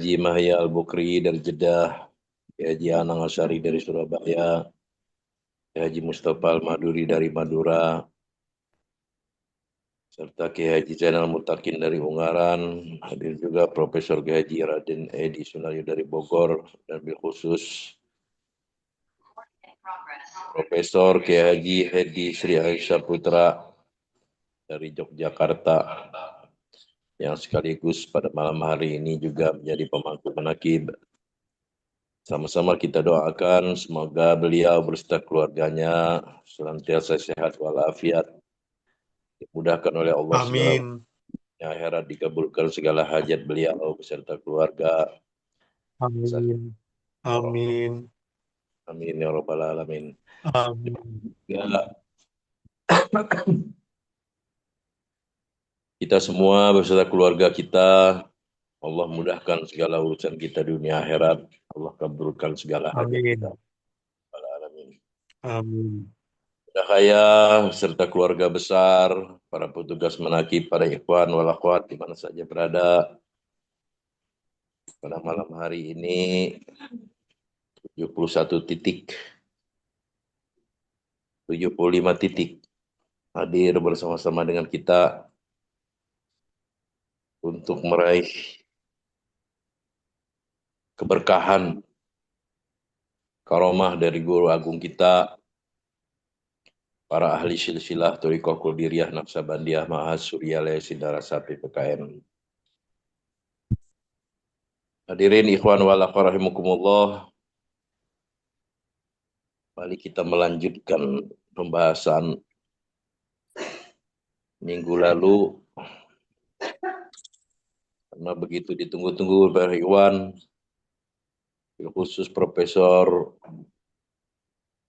Haji Mahya Al-Bukri dari Jeddah, Haji Anang Asyari dari Surabaya, Haji Mustafa Al-Maduri dari Madura, serta Kiai Haji Zainal Mutakin dari Ungaran, hadir juga Profesor Kiai Haji Raden Edi Sunario dari Bogor, dan bil khusus Profesor Kiai Haji Hedi Sri Aisyah Putra dari Yogyakarta, yang sekaligus pada malam hari ini juga menjadi pemangku manaqib. Sama-sama kita doakan semoga beliau beserta keluarganya senantiasa sehat walafiat, dimudahkan oleh Allah segala Amin. akhirat, dikabulkan segala hajat beliau beserta keluarga. Amin. Amin. Amin ya rabbal alamin. Amin. Ya, kita semua beserta keluarga kita, Allah mudahkan segala urusan kita dunia akhirat. Allah kabulkan segala hajat kita. Amin. Rabbal alamin. Amin. Saya serta keluarga besar, para petugas menakib, para ikhwan wal akhwat di mana saja berada, pada malam hari ini 71 titik, 75 titik hadir bersama-sama dengan kita untuk meraih keberkahan karomah dari guru agung kita, para ahli silsilah Thariqah Qadiriyah Naqsabandiyah Ma'had Suryalaya Sindarasapi PKN. Hadirin ikhwan wal akhwat rahimakumullah, mari kita melanjutkan pembahasan minggu lalu, karena begitu ditunggu-tunggu Pak Iwan, khusus Profesor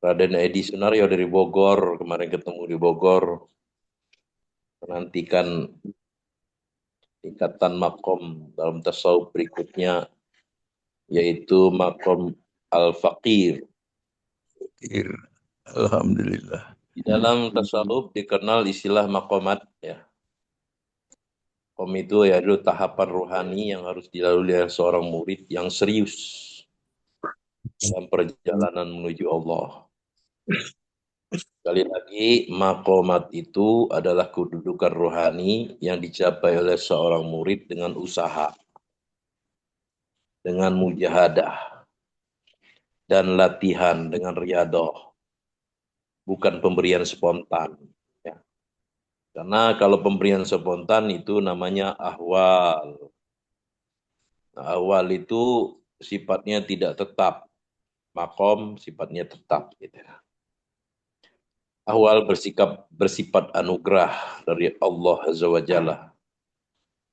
Raden Edi Sunario dari Bogor, kemarin ketemu di Bogor, menantikan tingkatan makom dalam tasawuf berikutnya, yaitu makom al-faqir. Alhamdulillah. Di dalam tasawuf dikenal istilah makomat, ya. Makom itu yaitu tahapan rohani yang harus dilalui oleh seorang murid yang serius dalam perjalanan menuju Allah. Sekali lagi, makomat itu adalah kedudukan rohani yang dicapai oleh seorang murid dengan usaha, dengan mujahadah, dan latihan dengan riadoh, bukan pemberian spontan. Ya. Karena kalau pemberian spontan itu namanya ahwal. Nah, ahwal itu sifatnya tidak tetap, makom sifatnya tetap. Gitu. Ahwal bersifat anugerah dari Allah Azza wa Jalla.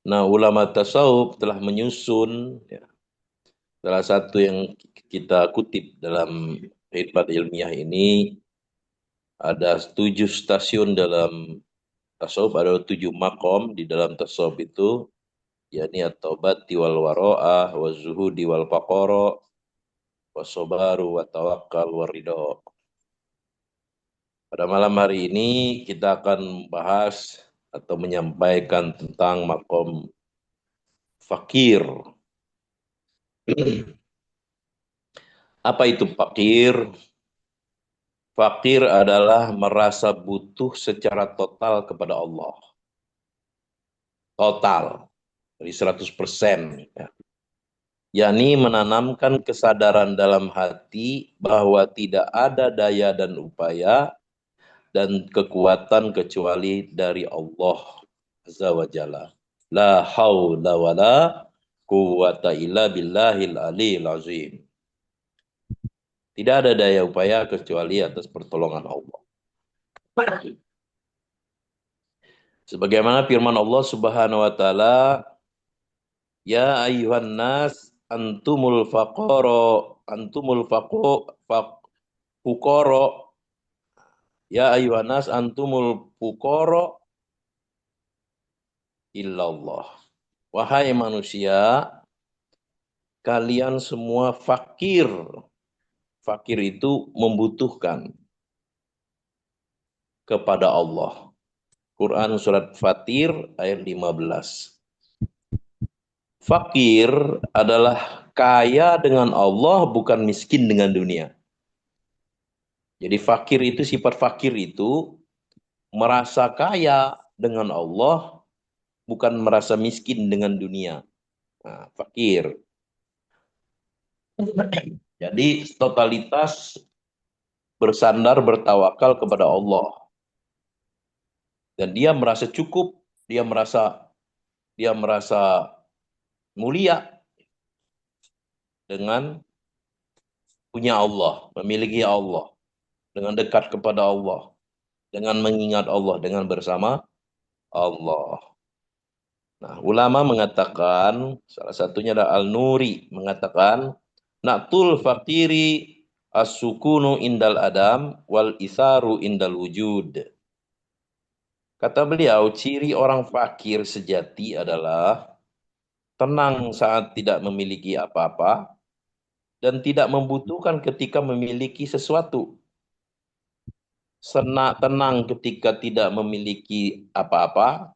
Nah, ulama tasawuf telah menyusun, ya, salah satu yang kita kutip dalam hikmat ilmiah ini, ada 7 stasiun dalam tasawuf, ada 7 makom di dalam tasawuf itu, yakni at-taubat wal waro'ah, wa zuhudi wal faqara, wa sobaru wa tawakkal wa ridho. Pada malam hari ini kita akan membahas atau menyampaikan tentang makom fakir. Apa itu fakir? Fakir adalah merasa butuh secara total kepada Allah. Total, dari 100%. Ya. Yakni menanamkan kesadaran dalam hati bahwa tidak ada daya dan upaya dan kekuatan kecuali dari Allah Azza wa Jalla. La haula wa la quwwata illa billahil aliyil azim. Tidak ada daya upaya kecuali atas pertolongan Allah. Sebagaimana firman Allah Subhanahu wa taala, ya ayuhan nas antumul faqoro, ya ayuhan nas antumul fuqara illallah. Wahai manusia, kalian semua fakir. Fakir itu membutuhkan kepada Allah. Quran surat Fatir ayat 15. Fakir adalah kaya dengan Allah, bukan miskin dengan dunia. Jadi fakir itu, sifat fakir itu merasa kaya dengan Allah, bukan merasa miskin dengan dunia. Nah, fakir. Jadi totalitas bersandar, bertawakal kepada Allah. Dan dia merasa cukup, dia merasa mulia dengan punya Allah, memiliki Allah, dengan dekat kepada Allah, dengan mengingat Allah, dengan bersama Allah. Nah, ulama mengatakan, salah satunya adalah Al-Nuri, mengatakan, Na'tul fakiri as-sukunu indal adam wal isaru indal wujud. Kata beliau, ciri orang fakir sejati adalah tenang saat tidak memiliki apa-apa dan tidak membutuhkan ketika memiliki sesuatu. Tenang ketika tidak memiliki apa-apa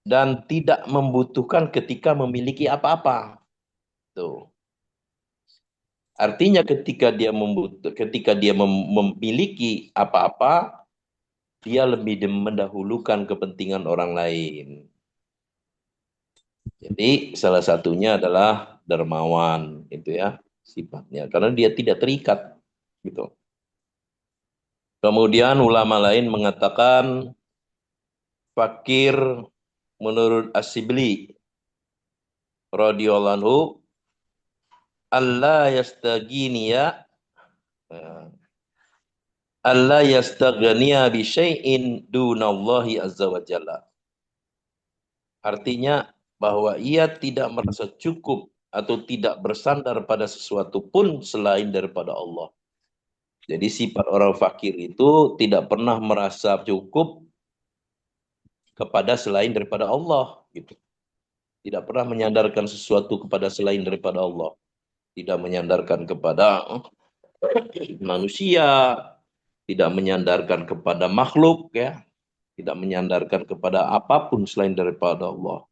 dan tidak membutuhkan ketika memiliki apa-apa. Tuh. Artinya ketika dia memiliki apa-apa, dia lebih mendahulukan kepentingan orang lain. Jadi salah satunya adalah dermawan, itu ya sifatnya, karena dia tidak terikat, gitu. Kemudian ulama lain mengatakan fakir menurut As-Sibli radhiyallahu anhu, Allah yastaginiya Allah yastaghniya bi syai'in dunallahi azza wa jalla. Artinya bahwa ia tidak merasa cukup atau tidak bersandar pada sesuatu pun selain daripada Allah. Jadi sifat orang fakir itu tidak pernah merasa cukup kepada selain daripada Allah, gitu. Tidak pernah menyandarkan sesuatu kepada selain daripada Allah. Tidak menyandarkan kepada manusia, tidak menyandarkan kepada makhluk, ya, tidak menyandarkan kepada apapun selain daripada Allah.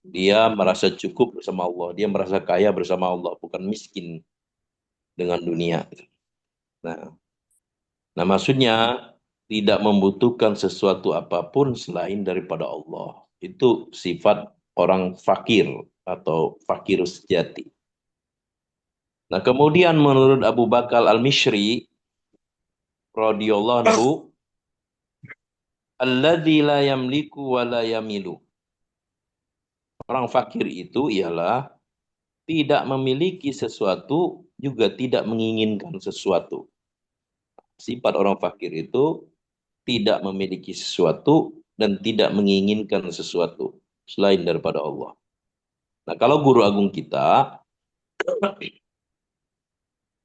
Dia merasa cukup bersama Allah, dia merasa kaya bersama Allah, bukan miskin dengan dunia. Nah, maksudnya tidak membutuhkan sesuatu apapun selain daripada Allah. Itu sifat orang fakir atau fakir sejati. Nah, kemudian menurut Abu Bakar Al-Mishri radhiyallahu anhu, alladzi la yamliku wa la yamilu. Orang fakir itu ialah tidak memiliki sesuatu, juga tidak menginginkan sesuatu. Sifat orang fakir itu tidak memiliki sesuatu dan tidak menginginkan sesuatu selain daripada Allah. Nah, kalau guru agung kita,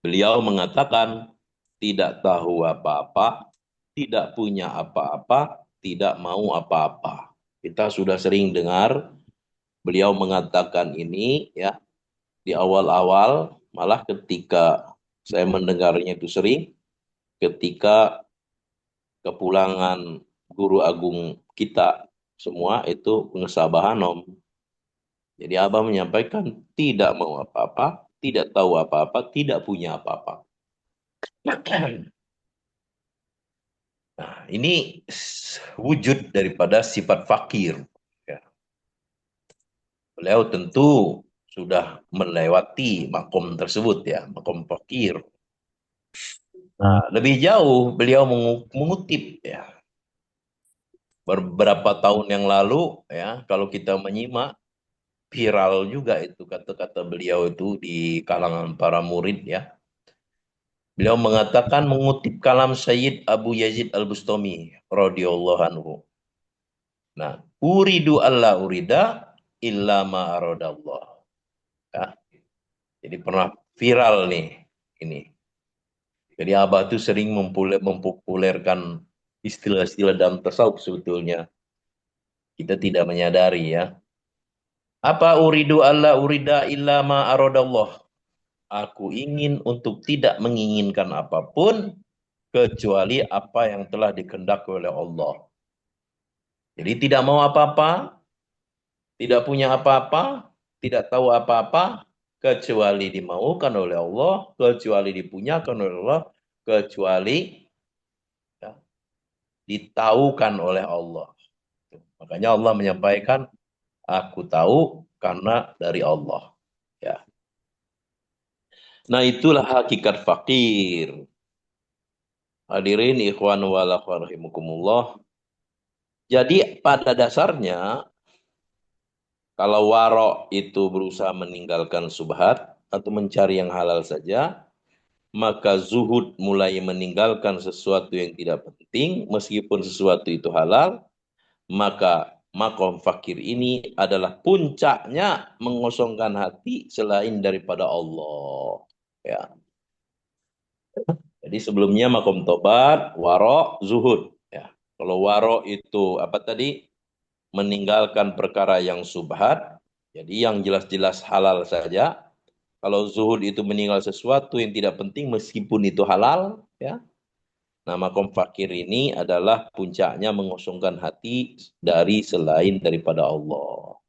beliau mengatakan tidak tahu apa-apa, tidak punya apa-apa, tidak mau apa-apa. Kita sudah sering dengar beliau mengatakan ini, ya, di awal-awal, malah ketika saya mendengarnya itu sering, ketika kepulangan guru agung kita semua itu pengesabahan. Jadi Abah menyampaikan tidak mau apa-apa, tidak tahu apa-apa, tidak punya apa-apa. Nah, ini wujud daripada sifat fakir. Ya. Beliau tentu sudah melewati makom tersebut, ya, makom fakir. Nah, lebih jauh beliau mengutip, ya, beberapa tahun yang lalu, ya, kalau kita menyimak viral juga itu kata-kata beliau itu di kalangan para murid, ya. Beliau mengatakan mengutip kalam Sayyid Abu Yazid Al-Bustami radhiyallahu anhu. Nah, uridu alla urida illa ma aradallah. Ya. Jadi pernah viral nih ini. Jadi Abah itu sering mempopulerkan istilah-istilah dalam tasawuf sebetulnya. Kita tidak menyadari, ya. Apa uridu alla urida illa ma aradallah. Aku ingin untuk tidak menginginkan apapun kecuali apa yang telah dikehendaki oleh Allah. Jadi tidak mau apa-apa, tidak punya apa-apa, tidak tahu apa-apa, kecuali dimaukan oleh Allah, kecuali dipunyakan oleh Allah, kecuali ya, ditaukan oleh Allah. Makanya Allah menyampaikan, aku tahu karena dari Allah. Ya. Nah itulah hakikat fakir. Hadirin ikhwan wal akhwat rahimakumullah. Jadi pada dasarnya kalau warok itu berusaha meninggalkan subhat atau mencari yang halal saja, maka zuhud mulai meninggalkan sesuatu yang tidak penting meskipun sesuatu itu halal, maka makom fakir ini adalah puncaknya mengosongkan hati selain daripada Allah. Ya. Jadi sebelumnya makom tobat, warok, zuhud. Ya. Kalau warok itu apa tadi? Meninggalkan perkara yang subhat, jadi yang jelas-jelas halal saja. Kalau zuhud itu meninggal sesuatu yang tidak penting meskipun itu halal, ya. Nah, makom fakir ini adalah puncaknya mengosongkan hati dari selain daripada Allah.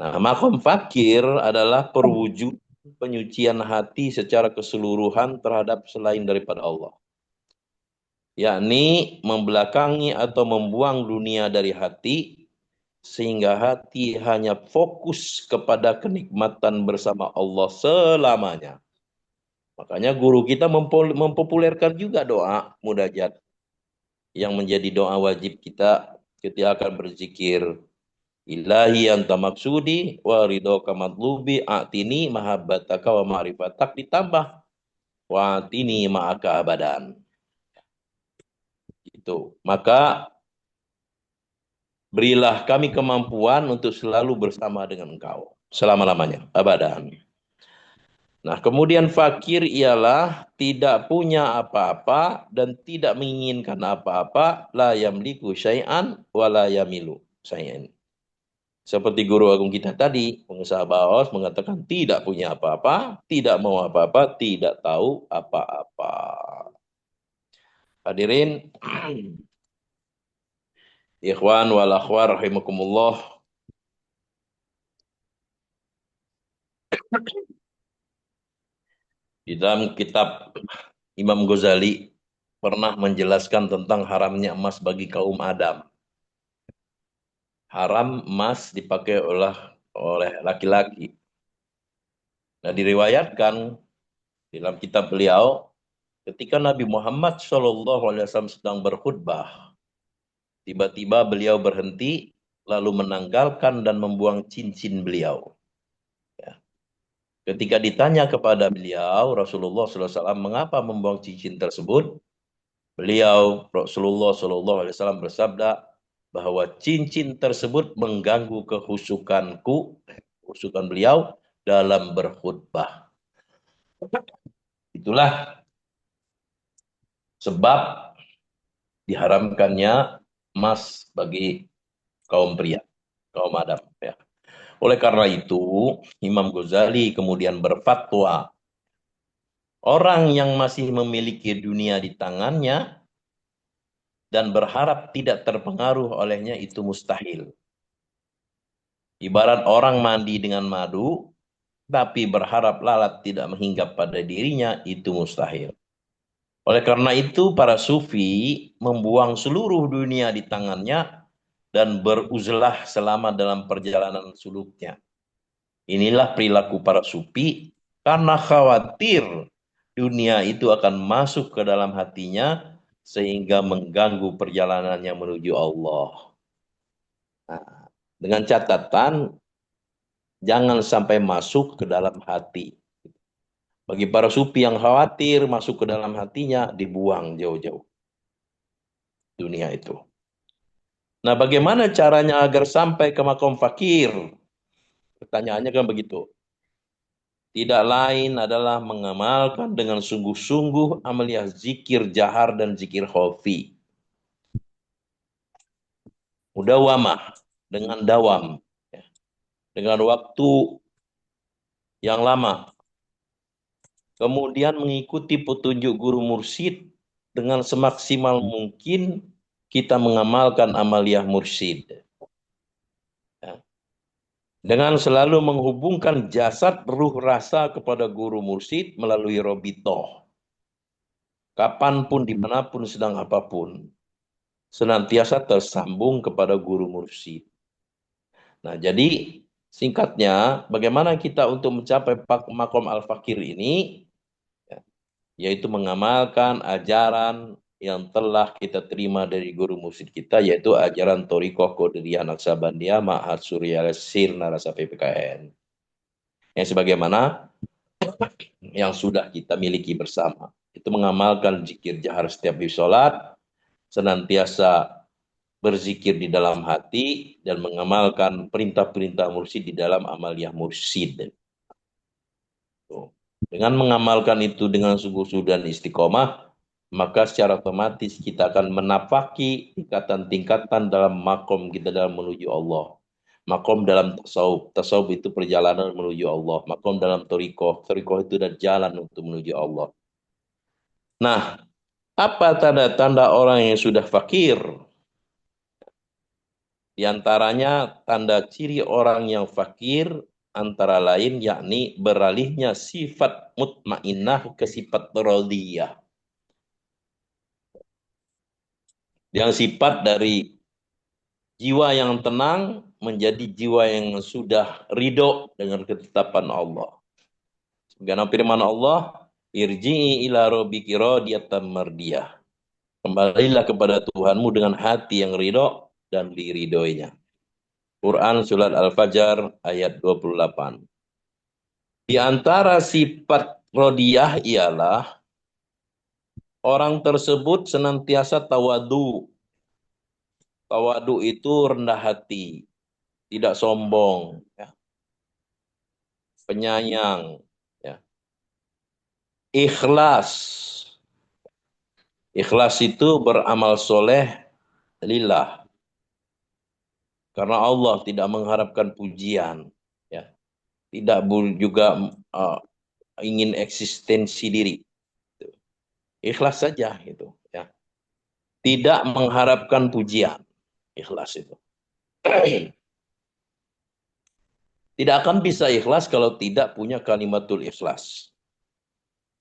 Nah, makom fakir adalah perwujudan penyucian hati secara keseluruhan terhadap selain daripada Allah. Yakni membelakangi atau membuang dunia dari hati sehingga hati hanya fokus kepada kenikmatan bersama Allah selamanya. Makanya guru kita mempopulerkan juga doa munajat yang menjadi doa wajib kita ketika akan berzikir. Ilahi anta maksudi wa ridhoka matlubi a'tini mahabbataka wa ma'rifatak ditambah wa atini ma'aka abadan. Itu. Maka berilah kami kemampuan untuk selalu bersama dengan engkau selama-lamanya, abadan. Nah, kemudian fakir ialah tidak punya apa-apa dan tidak menginginkan apa-apa, la yamliku syai'an wa la yamilu syai'an. Seperti guru agung kita tadi, pengusaha Baos mengatakan tidak punya apa-apa, tidak mau apa-apa, tidak tahu apa-apa. Hadirin, ikhwan wal akhwat rahimakumullah. Di dalam kitab Imam Ghazali pernah menjelaskan tentang haramnya emas bagi kaum Adam. Haram emas dipakai oleh laki-laki. Nah, diriwayatkan dalam kitab beliau ketika Nabi Muhammad SAW sedang berkhutbah, tiba-tiba beliau berhenti lalu menanggalkan dan membuang cincin beliau. Ya. Ketika ditanya kepada beliau, Rasulullah SAW, mengapa membuang cincin tersebut? Beliau Rasulullah SAW bersabda bahwa cincin tersebut mengganggu kehusukan beliau dalam berkhutbah. Itulah sebab diharamkannya emas bagi kaum pria, kaum Adam. Ya. Oleh karena itu, Imam Ghazali kemudian berfatwa, orang yang masih memiliki dunia di tangannya dan berharap tidak terpengaruh olehnya itu mustahil. Ibarat orang mandi dengan madu, tapi berharap lalat tidak menghinggap pada dirinya, itu mustahil. Oleh karena itu, para sufi membuang seluruh dunia di tangannya dan beruzlah selama dalam perjalanan suluknya. Inilah perilaku para sufi karena khawatir dunia itu akan masuk ke dalam hatinya sehingga mengganggu perjalanannya menuju Allah. Nah, dengan catatan jangan sampai masuk ke dalam hati. Bagi para sufi yang khawatir masuk ke dalam hatinya, dibuang jauh-jauh dunia itu. Nah, bagaimana caranya agar sampai ke makom fakir? Pertanyaannya kan begitu. Tidak lain adalah mengamalkan dengan sungguh-sungguh amaliyah zikir jahar dan zikir khafi. Mudawamah dengan dawam. Dengan waktu yang lama. Kemudian mengikuti petunjuk guru mursyid dengan semaksimal mungkin kita mengamalkan amaliyah mursyid. dengan selalu menghubungkan jasad, ruh, rasa kepada guru mursyid melalui robitoh. Kapanpun, dimanapun, sedang apapun, senantiasa tersambung kepada guru mursyid. Nah, jadi singkatnya, bagaimana kita untuk mencapai makom al-fakir ini, ya, yaitu mengamalkan ajaran yang telah kita terima dari guru mursyid kita, yaitu ajaran Thariqah Qadiriyah Naksabandiyah Ma'had Surya Sir Narasa PPKN. Yang sebagaimana yang sudah kita miliki bersama. Itu mengamalkan zikir jahar setiap habis sholat, senantiasa berzikir di dalam hati, dan mengamalkan perintah-perintah mursyid di dalam amaliyah mursyid. Tuh. Dengan mengamalkan itu dengan sungguh-sungguh dan istiqomah, maka secara otomatis kita akan menapaki tingkatan-tingkatan dalam makom kita dalam menuju Allah. Makom dalam tasawuf, tasawuf itu perjalanan menuju Allah. Makom dalam torikoh, torikoh itu adalah jalan untuk menuju Allah. Nah, apa tanda-tanda orang yang sudah fakir? Di antaranya tanda ciri orang yang fakir antara lain yakni beralihnya sifat mutmainnah ke sifat radiyah. Yang sifat dari jiwa yang tenang menjadi jiwa yang sudah ridho dengan ketetapan Allah. Sebagaimana firman Allah, irji'i ila rabbiki radiyatan mardiyah. Kembalilah kepada Tuhanmu dengan hati yang ridho dan diridhoinya. Quran Surat Al-Fajr ayat 28. Di antara sifat rodiyah ialah orang tersebut senantiasa tawadu. Tawadu itu rendah hati, tidak sombong, ya, penyayang, ya. Ikhlas. Ikhlas itu beramal soleh lillah. Karena Allah tidak mengharapkan pujian, ya. Tidak juga ingin eksistensi diri. Ikhlas saja gitu, ya. Tidak mengharapkan pujian. Ikhlas itu. Tidak akan bisa ikhlas kalau tidak punya kalimatul ikhlas.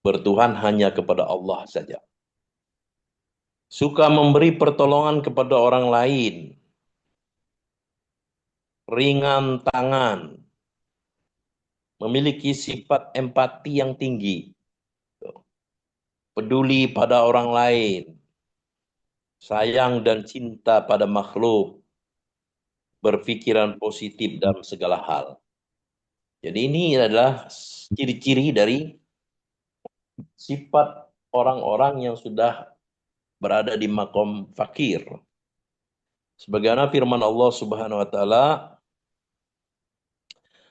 Bertuhan hanya kepada Allah saja. Suka memberi pertolongan kepada orang lain. Ringan tangan. Memiliki sifat empati yang tinggi. Peduli pada orang lain. Sayang dan cinta pada makhluk. Berpikiran positif dalam segala hal. Jadi ini adalah ciri-ciri dari sifat orang-orang yang sudah berada di makom fakir. Sebagaimana firman Allah Subhanahu wa taala,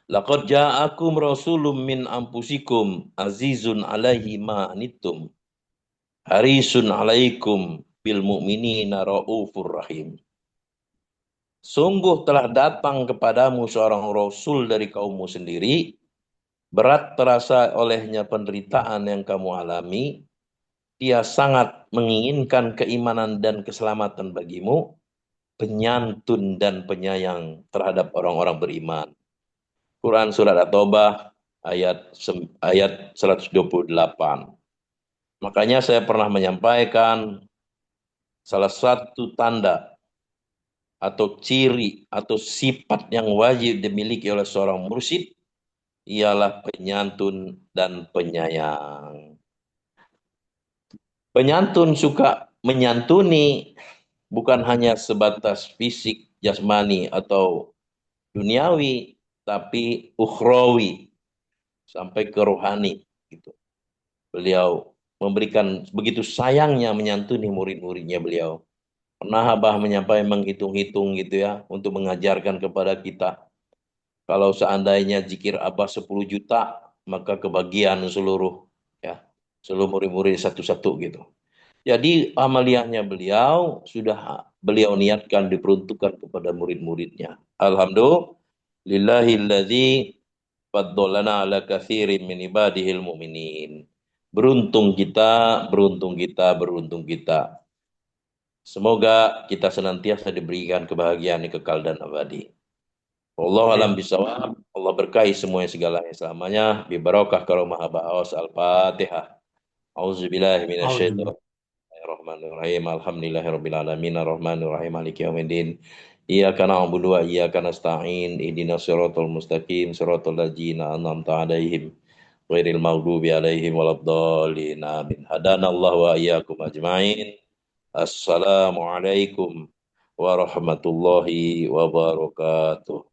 "Laqad ja'akum rasulun min anfusikum azizun 'alaihi ma anittum harisun 'alaikum bil mu'minina raufur rahim." Sungguh telah datang kepadamu seorang rasul dari kaummu sendiri, berat terasa olehnya penderitaan yang kamu alami, dia sangat menginginkan keimanan dan keselamatan bagimu, penyantun dan penyayang terhadap orang-orang beriman. Quran Surat At-Taubah ayat 128. Makanya saya pernah menyampaikan salah satu tanda atau ciri atau sifat yang wajib dimiliki oleh seorang mursyid ialah penyantun dan penyayang. Penyantun suka menyantuni bukan hanya sebatas fisik, jasmani, atau duniawi, tapi ukhrawi, sampai ke rohani. Gitu. Beliau memberikan begitu sayangnya menyantuni murid-muridnya beliau. Pernah Abah menyampaikan menghitung-hitung gitu ya, untuk mengajarkan kepada kita. Kalau seandainya zikir Abah 10 juta, maka kebagian seluruh ya, seluruh murid-murid satu-satu gitu. Jadi amaliyahnya beliau sudah beliau niatkan diperuntukkan kepada murid-muridnya. Alhamdulillahilladzi faddalana ala katsirin min ibadihil mu'minin. Beruntung kita, beruntung kita, beruntung kita. Semoga kita senantiasa diberikan kebahagiaan yang kekal dan abadi. Wallahu alam Amin. bisawab. Allah berkahi semuanya segalanya selamanya. Bibarakah karomah ba'awas al-Fatihah. Auzubillahi Auzubillah. minasyaitonir Bismillahirrahmanirrahim. Alhamdulillahirabbil alamin arrahmanirrahim maliki yaumiddin. Iyyaka na'budu wa iyyaka nasta'in. Ihdinas siratal mustaqim siratal ladzina an'amta 'alaihim ghairil maghdubi 'alaihim waladdallin. Amin. Hadanallahu wa iyyakum ajmain. Assalamualaikum warahmatullahi wabarakatuh.